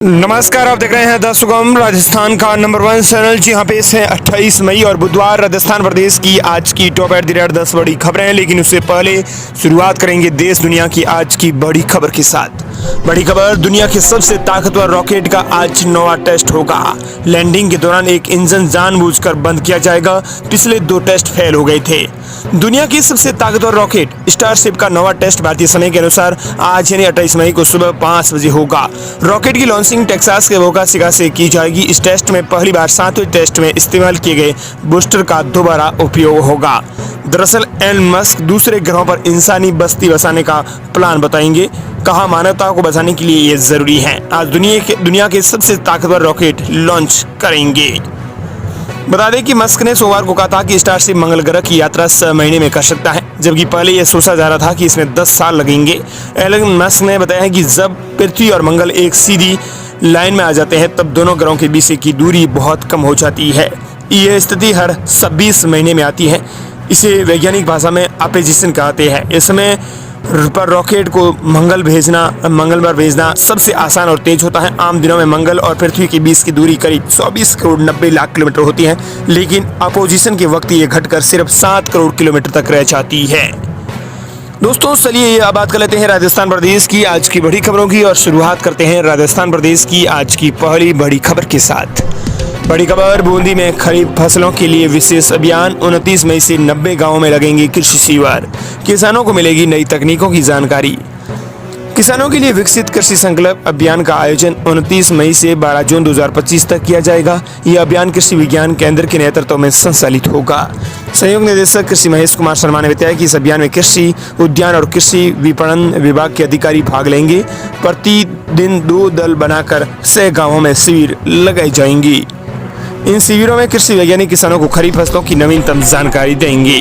नमस्कार, आप देख रहे हैं द सुगम राजस्थान का नंबर 1 चैनल। जी हाँ, पेश है 28 मई और बुधवार राजस्थान प्रदेश की आज की टॉप एट द रेट 10 बड़ी खबरें। लेकिन उससे पहले शुरुआत करेंगे देश दुनिया की आज की बड़ी खबर के साथ। बड़ी खबर, दुनिया के सबसे ताकतवर रॉकेट का आज 9वां टेस्ट होगा। लैंडिंग के दौरान एक इंजन जानबूझकर बंद किया जाएगा। पिछले 2 टेस्ट फेल हो गए थे। दुनिया की सबसे ताकतवर रॉकेट स्टारशिप का 9वां टेस्ट भारतीय समय के अनुसार आज यानी 28 मई को सुबह 5 बजे होगा। रॉकेट की लॉन्चिंग टेक्सास के बोका चिका से की जाएगी। इस टेस्ट में पहली बार 7वें टेस्ट में इस्तेमाल किए गए बूस्टर का दोबारा उपयोग होगा। दरअसल एलन मस्क दूसरे ग्रहों पर इंसानी बस्ती बसाने का प्लान बताएंगे। कहा मानवता को बचाने के लिए ये जरूरी है। आज दुनिया के सबसे ताकतवर रॉकेट लॉन्च करेंगे। बता दें कि मस्क ने सोमवार को कहा था कि स्टारशिप मंगल ग्रह की यात्रा 6 महीने में कर सकता है, जबकि पहले यह सोचा जा रहा था कि इसमें 10 साल लगेंगे। एलन मस्क ने बताया कि जब पृथ्वी और मंगल एक सीधी लाइन में आ जाते हैं तब दोनों ग्रहों के बीच की दूरी बहुत कम हो जाती है। यह स्थिति हर 26 महीने में आती है। इसे वैज्ञानिक भाषा में अपोजिशन कहते हैं। इस समय पर रॉकेट को मंगल पर भेजना सबसे आसान और तेज होता है। आम दिनों में मंगल और पृथ्वी के बीच की दूरी करीब 24 करोड़ 90 लाख किलोमीटर होती है, लेकिन अपोजिशन के वक्त ये घटकर सिर्फ 7 करोड़ किलोमीटर तक रह जाती है। दोस्तों चलिए अब बात कर लेते हैं राजस्थान प्रदेश की आज की बड़ी खबरों की और शुरुआत करते हैं राजस्थान प्रदेश की आज की पहली बड़ी खबर के साथ। बड़ी खबर, बूंदी में खरीफ फसलों के लिए विशेष अभियान। 29 मई से 90 गांवों में लगेंगे कृषि शिविर। किसानों को मिलेगी नई तकनीकों की जानकारी। किसानों के लिए विकसित कृषि संकल्प अभियान का आयोजन 29 मई से 12 जून 2025 तक किया जाएगा। यह अभियान कृषि विज्ञान केंद्र के नेतृत्व में संचालित होगा। संयुक्त निदेशक कृषि महेश कुमार शर्मा ने बताया कि इस अभियान में कृषि उद्यान और कृषि विपणन विभाग के अधिकारी भाग लेंगे। प्रतिदिन 2 दल बनाकर 6 गाँवों में शिविर लगाई जाएंगी। इन शिविरों में कृषि वैज्ञानिक किसानों को खरीफ फसलों की नवीनतम जानकारी देंगे।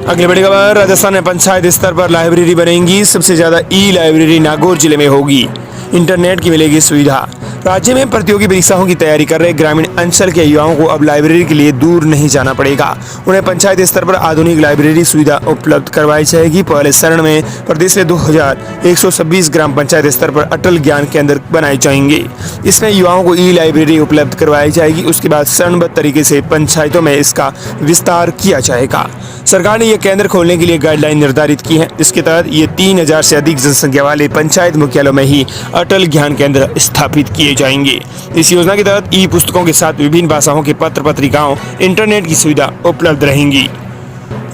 अगली बड़ी खबर, राजस्थान में पंचायत स्तर पर लाइब्रेरी बनेगी। सबसे ज्यादा ई लाइब्रेरी नागौर जिले में होगी। इंटरनेट की मिलेगी सुविधा। राज्य में प्रतियोगी परीक्षाओं की तैयारी कर रहे ग्रामीण अंचल के युवाओं को अब लाइब्रेरी के लिए दूर नहीं जाना पड़ेगा। उन्हें पंचायत स्तर पर आधुनिक लाइब्रेरी सुविधा उपलब्ध करवाई जाएगी। पहले चरण में प्रदेश में 2126 ग्राम पंचायत स्तर पर अटल ज्ञान केंद्र बनाए जाएंगे। इसमें युवाओं को ई लाइब्रेरी उपलब्ध करवाई जाएगी। उसके बाद चरणबद्ध तरीके से पंचायतों में इसका विस्तार किया जाएगा। सरकार ने यह केंद्र खोलने के लिए गाइडलाइन निर्धारित की है। इसके तहत ये 3000 से अधिक जनसंख्या वाले पंचायत मुख्यालयों में ही अटल ज्ञान केंद्र स्थापित किए जाएंगे। इस योजना के तहत ई पुस्तकों के साथ विभिन्न भाषाओं के पत्र पत्रिकाओं इंटरनेट की सुविधा उपलब्ध रहेंगी।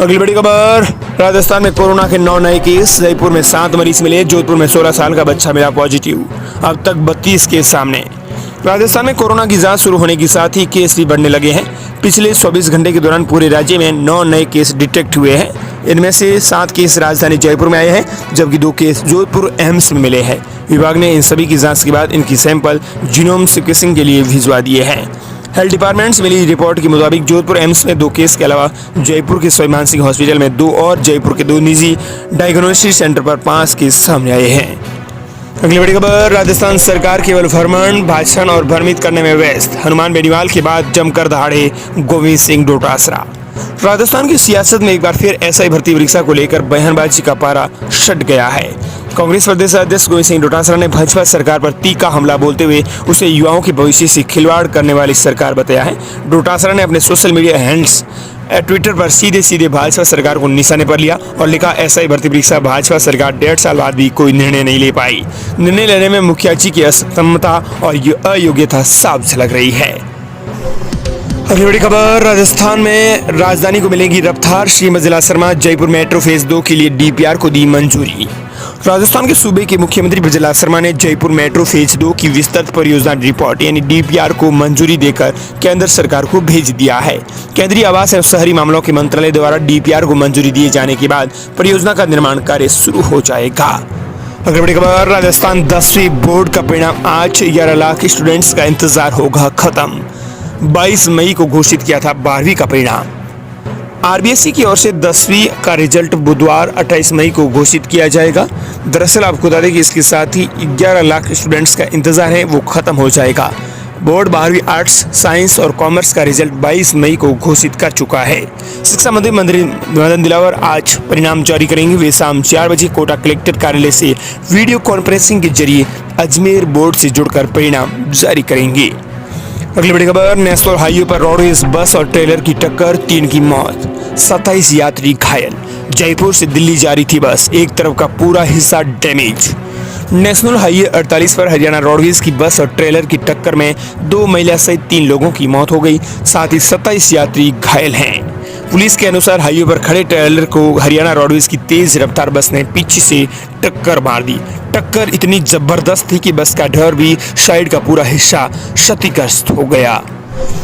अगली बड़ी खबर, राजस्थान में कोरोना के 9 नए केस। जयपुर में 7 मरीज मिले। जोधपुर में 16 साल का बच्चा मिला पॉजिटिव। अब तक 32 केस सामने। राजस्थान में कोरोना की जांच शुरू होने के साथ ही केस भी बढ़ने लगे हैं। पिछले 24 घंटे के दौरान पूरे राज्य में 9 नए केस डिटेक्ट हुए हैं। इनमें से 7 केस राजधानी जयपुर में आए हैं, जबकि 2 केस जोधपुर एम्स में मिले हैं। विभाग ने इन सभी की जांच के बाद इनकी सैंपल जीनोम सीक्वेंसिंग के लिए भिजवा दिए हैं। हेल्थ डिपार्टमेंट से मिली रिपोर्ट के मुताबिक जोधपुर एम्स में 2 केस के अलावा जयपुर के स्वामी सिंह हॉस्पिटल में 2 और जयपुर के 2 निजी डायग्नोस्टिक सेंटर पर 5 केस सामने आए हैं। अगली बड़ी खबर, राजस्थान सरकार केवल भ्रमण भाषण और भ्रमित करने में व्यस्त। हनुमान बेनीवाल के बाद जमकर दहाड़े गोविंद सिंह डोटासरा। राजस्थान की सियासत में एक बार फिर एसआई भर्ती परीक्षा को लेकर बयानबाजी का पारा सट गया है। कांग्रेस प्रदेश अध्यक्ष गोविंद सिंह डोटासरा ने भाजपा सरकार पर तीखा हमला बोलते हुए उसे युवाओं के भविष्य से खिलवाड़ करने वाली सरकार बताया है। डोटासरा ने अपने सोशल मीडिया हैंडल्स ट्विटर पर सीधे भाजपा सरकार को निशाने पर लिया और लिखा, एसआई भर्ती परीक्षा भाजपा सरकार 1.5 साल बाद भी कोई निर्णय नहीं ले पाई। निर्णय लेने में मुखिया जी की असक्षमता और अयोग्यता साफ झलक रही है। अगली बड़ी खबर, राजस्थान में राजधानी को मिलेगी रफ्तार। श्रीमती जिला शर्मा जयपुर मेट्रो फेज 2 के लिए डीपीआर को दी मंजूरी। राजस्थान के सूबे के मुख्यमंत्री ब्रजलाल शर्मा ने जयपुर मेट्रो फेज 2 की विस्तृत परियोजना रिपोर्ट यानी डीपीआर को मंजूरी देकर केंद्र सरकार को भेज दिया है। केंद्रीय आवास एवं शहरी मामलों के मंत्रालय द्वारा डीपीआर को मंजूरी दिए जाने के बाद परियोजना का निर्माण कार्य शुरू हो जाएगा। अगली बड़ी खबर, राजस्थान 10वीं बोर्ड का परिणाम आज। 11 लाख स्टूडेंट्स का इंतजार होगा खत्म। 22 मई को घोषित किया था 12वीं का परिणाम। आरबीएसई की ओर से 10वीं का रिजल्ट बुधवार 28 मई को घोषित किया जाएगा। दरअसल आपको बता दें कि इसके साथ ही 11 लाख स्टूडेंट्स का इंतजार है वो खत्म हो जाएगा। बोर्ड 12वीं आर्ट्स, साइंस और कॉमर्स का रिजल्ट 22 मई को घोषित कर चुका है। शिक्षा मंत्री मदन दिलावर आज परिणाम जारी करेंगे। वे शाम 4 बजे कोटा कलेक्टर कार्यालय से वीडियो कॉन्फ्रेंसिंग के जरिए अजमेर बोर्ड से जुड़कर परिणाम जारी करेंगे। अगली बड़ी खबर, नेशनल हाईवे पर रोडवेज बस और ट्रेलर की टक्कर, 3 की मौत, 27 यात्री घायल। जयपुर से दिल्ली जा रही थी बस, एक तरफ का पूरा हिस्सा डैमेज। नेशनल हाईवे 48 पर हरियाणा रोडवेज की बस और ट्रेलर की टक्कर में 2 महिला सहित 3 लोगों की मौत हो गई, साथ ही 27 यात्री घायल हैं। पुलिस के अनुसार हाईवे पर खड़े ट्रेलर को हरियाणा रोडवेज की तेज रफ्तार बस ने पीछे से टक्कर मार दी। टक्कर इतनी जबरदस्त थी कि बस का ढेर भी साइड का पूरा हिस्सा क्षतिग्रस्त हो गया।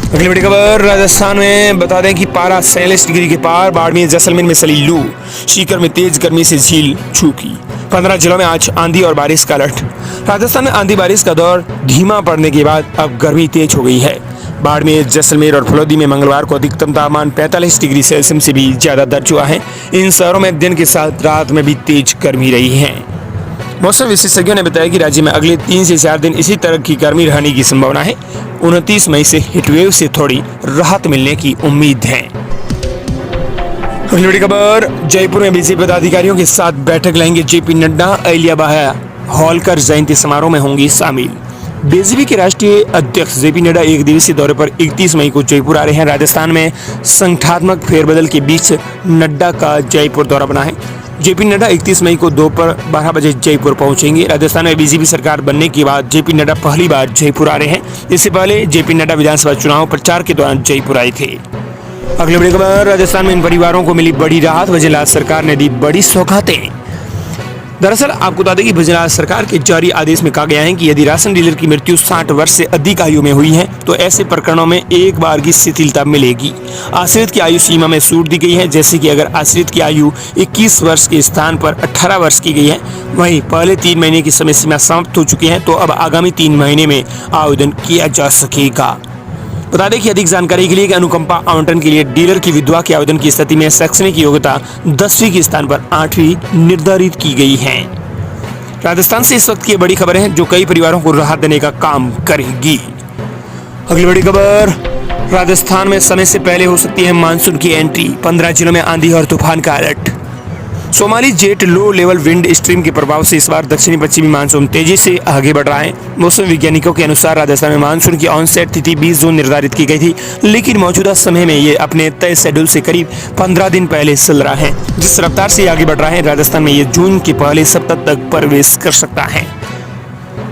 अगली बड़ी खबर, राजस्थान में बता दें कि पारा 46 डिग्री के पार, बाड़मेर जैसलमेर में चली लू, सीकर में तेज गर्मी से झील सूखी। 15 जिलों में आज आंधी और बारिश का अलर्ट। राजस्थान में आंधी बारिश का दौर धीमा पड़ने के बाद अब गर्मी तेज हो गई है। बाड़मेर, जैसलमेर और फलोदी में मंगलवार को अधिकतम तापमान 45 डिग्री सेल्सियस से भी ज्यादा दर्ज हुआ है। इन शहरों में दिन के साथ रात में भी तेज गर्मी रही है। मौसम विशेषज्ञों ने बताया कि राज्य में अगले 3 से 4 दिन इसी तरह की गर्मी रहने की संभावना है। 29 मई से हीटवेव से थोड़ी राहत मिलने की उम्मीद है। अगली बड़ी खबर, जयपुर में बीजेपी पदाधिकारियों के साथ बैठक लेंगे जेपी नड्डा, अहिल्याबाई होलकर जयंती समारोह में होंगी शामिल। बीजेपी के राष्ट्रीय अध्यक्ष जेपी नड्डा 1 दिवसीय दौरे पर 31 मई को जयपुर आ रहे हैं। राजस्थान में संगठनात्मक फेरबदल के बीच नड्डा का जयपुर दौरा बना है। जेपी नड्डा 31 मई को दोपहर 12 बजे जयपुर पहुंचेंगे। राजस्थान में बीजेपी सरकार बनने के बाद जेपी नड्डा पहली बार जयपुर आ रहे हैं। इससे पहले जेपी नड्डा विधानसभा चुनाव प्रचार के दौरान जयपुर आए थे। अगली बड़ी खबर, राजस्थान में इन परिवारों को मिली बड़ी राहत, वजीरात सरकार ने दी बड़ी सौगातें। दरअसल आपको बता दें कि वजीरात सरकार के जारी आदेश में कहा गया है कि यदि राशन डीलर की मृत्यु 60 वर्ष से अधिक आयु में हुई है तो ऐसे प्रकरणों में एक बार की शिथिलता मिलेगी। आश्रित की आयु सीमा में छूट दी गई है, जैसे कि अगर आश्रित की आयु 21 वर्ष के स्थान पर 18 वर्ष की गई है, वहीं पहले 3 महीने की समय सीमा समाप्त हो चुकी है, तो अब आगामी 3 महीने में आवेदन किया जा सकेगा। बता दें कि अधिक जानकारी के लिए अनुकंपा आवंटन के लिए डीलर की विधवा के आवेदन की स्थिति में शैक्षणिक योग्यता 10वीं के स्थान पर 8वीं निर्धारित की गई है। राजस्थान से इस वक्त की बड़ी खबर है जो कई परिवारों को राहत देने का काम करेगी। अगली बड़ी खबर, राजस्थान में समय से पहले हो सकती है मानसून की एंट्री, 15 जिलों में आंधी और तूफान का alert. Somali jet low level wind stream के प्रभाव से इस बार दक्षिणी पश्चिमी मानसून तेजी से आगे बढ़ रहा है। मौसम वैज्ञानिकों के अनुसार राजस्थान में मानसून की ऑनसेट तिथि 20 जून निर्धारित की गई थी, लेकिन मौजूदा समय में ये अपने तय शेड्यूल से करीब 15 दिन पहले चल रहा है। जिस रफ्तार से आगे बढ़ रहा है, राजस्थान में ये जून के पहले सप्ताह तक प्रवेश कर सकता है।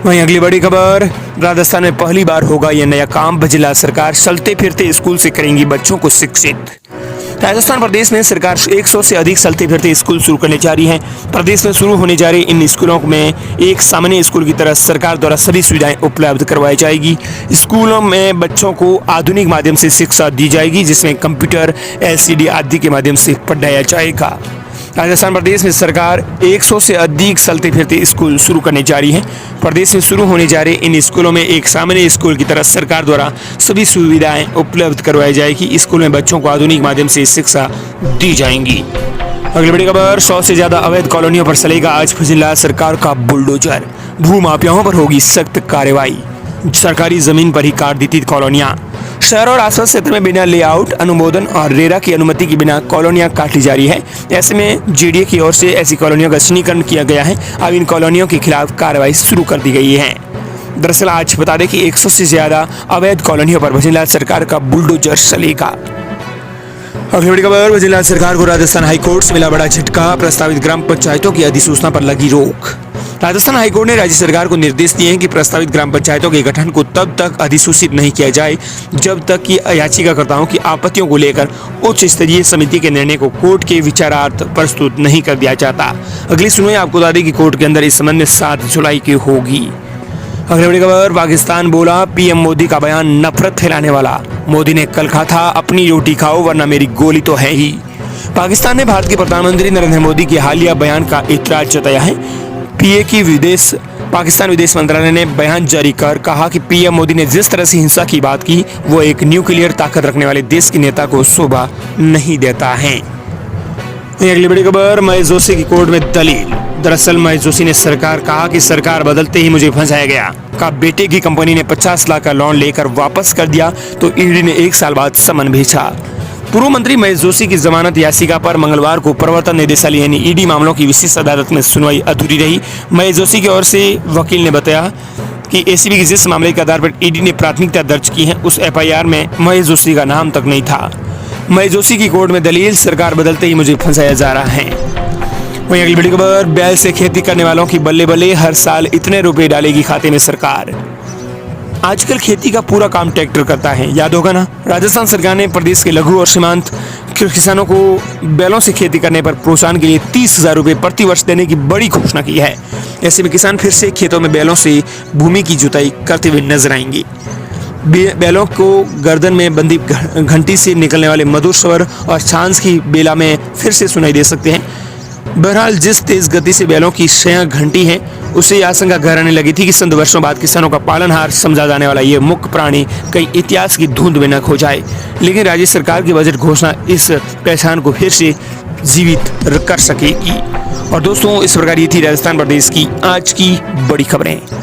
वहीं अगली बड़ी खबर, राजस्थान में पहली बार होगा यह नया काम, जिला सरकार चलते फिरते स्कूल से करेंगी बच्चों को शिक्षित। राजस्थान प्रदेश में सरकार 100 से अधिक चलते फिरते स्कूल शुरू करने जा रही है। प्रदेश में शुरू होने जा रहे इन स्कूलों में एक सामान्य स्कूल की तरह सरकार द्वारा सभी सुविधाएं उपलब्ध करवाई जाएगी। स्कूलों में बच्चों को आधुनिक माध्यम से शिक्षा दी जाएगी, जिसमें कंप्यूटर, LCD आदि के माध्यम से पढ़ाया जाएगा। राजस्थान प्रदेश में सरकार 100 से अधिक चलते फिरते स्कूल शुरू करने जा रही है। प्रदेश में शुरू होने जा रहे इन स्कूलों में एक सामान्य स्कूल की तरह सरकार द्वारा सभी सुविधाएं उपलब्ध करवाई जाएगी। स्कूल में बच्चों को आधुनिक माध्यम से शिक्षा दी जाएंगी। अगली बड़ी खबर, 100 से ज्यादा अवैध कॉलोनियों पर चलेगा आज जिला सरकार का बुलडोजर, भू माफियाओं पर होगी सख्त कार्रवाई। सरकारी जमीन पर ही काट दी थी कॉलोनियां। शहर और आसपास क्षेत्र में बिना लेआउट, अनुमोदन और रेरा की अनुमति के बिना कॉलोनियां काटी जा रही है। ऐसे में JDA की ओर से ऐसी कॉलोनियों का चिन्हीकरण किया गया है। अब इन कॉलोनियों के खिलाफ कार्रवाई शुरू कर दी गई है। दरअसल आज बता दें कि 100 से ज्यादा अवैध कॉलोनियों पर वजीरात सरकार का बुलडोजर चलेगा। अगली बड़ी खबर, वजीरात सरकार को राजस्थान हाईकोर्ट से मिला बड़ा झटका, प्रस्तावित ग्राम पंचायतों की अधिसूचना पर लगी रोक। राजस्थान हाईकोर्ट ने राज्य सरकार को निर्देश दिए हैं कि प्रस्तावित ग्राम पंचायतों के गठन को तब तक अधिसूचित नहीं किया जाए जब तक कि याचिकाकर्ताओं की आपत्तियों को लेकर उच्च स्तरीय समिति के निर्णय को कोर्ट के विचारार्थ प्रस्तुत नहीं कर दिया जाता। अगली सुनवाई आपको बता दें कि कोर्ट के अंदर इस संबंध में 7 जुलाई की होगी। अगली बड़ी खबर, पाकिस्तान बोला PM मोदी का बयान नफरत फैलाने वाला। मोदी ने कल कहा था अपनी रोटी खाओ वरना मेरी गोली तो है ही। पाकिस्तान ने भारत के प्रधानमंत्री नरेंद्र मोदी के हालिया बयान का इतराज जताया है। पाकिस्तान विदेश मंत्रालय ने बयान जारी कर कहा कि PM मोदी ने जिस तरह से हिंसा की बात की वो एक न्यूक्लियर ताकत रखने वाले देश के नेता को शोभा नहीं देता है। अगली बड़ी खबर, महेश जोशी की कोर्ट में दलील। दरअसल महेश जोशी ने सरकार कहा कि सरकार बदलते ही मुझे फंसाया गया। कहा बेटे की कंपनी ने 50 लाख का लोन लेकर वापस कर दिया तो ED ने 1 साल बाद समन भेजा। पूर्व मंत्री महेश जोशी की जमानत याचिका पर मंगलवार को प्रवर्तन निदेशालय यानी ईडी मामलों की विशेष अदालत में सुनवाई अधूरी रही। महेश जोशी की ओर से वकील ने बताया कि एसीबी के जिस मामले के आधार पर ईडी ने प्राथमिकता दर्ज की है उस एफआईआर में महेश जोशी का नाम तक नहीं था। महेश जोशी की कोर्ट में दलील, सरकार बदलते ही मुझे फंसाया जा रहा है। वहीं अगली बड़ी खबर, बैल से खेती करने वालों की बल्ले बल्ले, हर साल इतने रुपए डालेगी खाते में सरकार। आजकल खेती का पूरा काम ट्रैक्टर करता है, याद होगा ना। राजस्थान सरकार ने प्रदेश के लघु और सीमांत किसानों को बैलों से खेती करने पर प्रोत्साहन के लिए 30,000 रुपये प्रति वर्ष देने की बड़ी घोषणा की है। ऐसे में किसान फिर से खेतों में बैलों से भूमि की जुताई करते हुए नजर आएंगे। बैलों को गर्दन में बंदी घंटी से निकलने वाले मधुर स्वर और छांस की बेला में फिर से सुनाई दे सकते हैं। बहरहाल जिस तेज गति से बैलों की शया घंटी है उससे आशंका घर आने लगी थी कि संत वर्षों बाद किसानों का पालनहार समझा जाने वाला ये मुख्य प्राणी कई इतिहास की धुंध में न खो जाए। लेकिन राज्य सरकार की बजट घोषणा इस पहचान को फिर से जीवित कर सकेगी। और दोस्तों, इस प्रकार ये थी राजस्थान प्रदेश की आज की बड़ी खबरें।